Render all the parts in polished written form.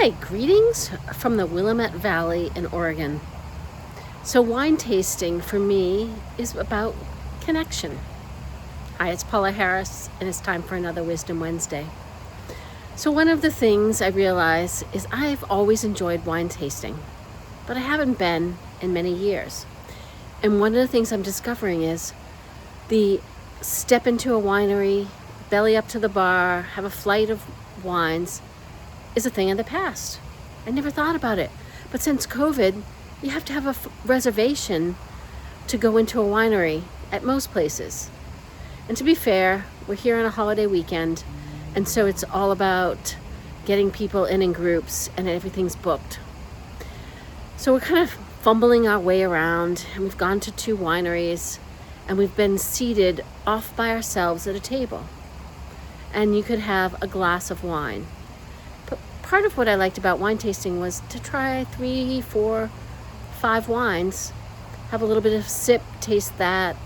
Hi, greetings from the Willamette Valley in Oregon. So wine tasting for me is about connection. Hi, it's Paula Harris, and it's time for another Wisdom Wednesday. So one of the things I realize is I've always enjoyed wine tasting, but I haven't been in many years. And one of the things I'm discovering is the step into a winery, belly up to the bar, have a flight of wines is a thing of the past. I never thought about it. But since COVID, you have to have a reservation to go into a winery at most places. And to be fair, we're here on a holiday weekend, and so it's all about getting people in groups and everything's booked. So we're kind of fumbling our way around, and we've gone to 2 wineries, and we've been seated off by ourselves at a table. And you could have a glass of wine. But part of what I liked about wine tasting was to try 3, 4, 5 wines, have a little bit of sip, taste that.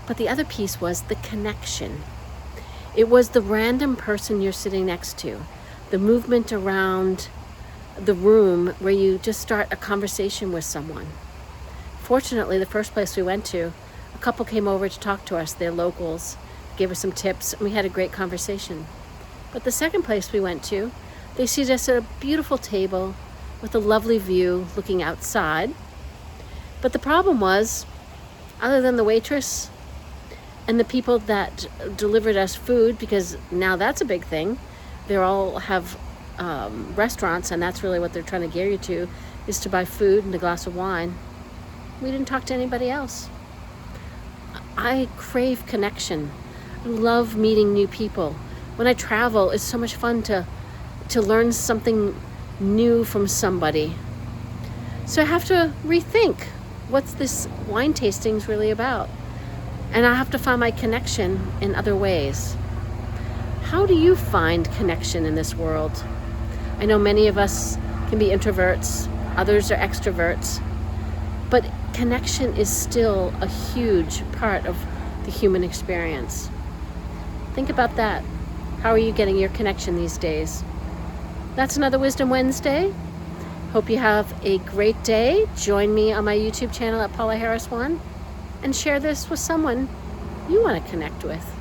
But the other piece was the connection. It was the random person you're sitting next to, the movement around the room where you just start a conversation with someone. Fortunately, the first place we went to, a couple came over to talk to us. They're locals, gave us some tips, and we had a great conversation. But the second place we went to, they seated us at a beautiful table with a lovely view looking outside. But the problem was, other than the waitress and the people that delivered us food, because now that's a big thing, they all have restaurants, and that's really what they're trying to gear you to, is to buy food and a glass of wine. We didn't talk to anybody else. I crave connection. I love meeting new people. When I travel, it's so much fun to learn something new from somebody. So I have to rethink what's this wine tasting's really about. And I have to find my connection in other ways. How do you find connection in this world? I know many of us can be introverts, others are extroverts, but connection is still a huge part of the human experience. Think about that. How are you getting your connection these days? That's another Wisdom Wednesday. Hope you have a great day. Join me on my YouTube channel at Paula Harris 1 and share this with someone you want to connect with.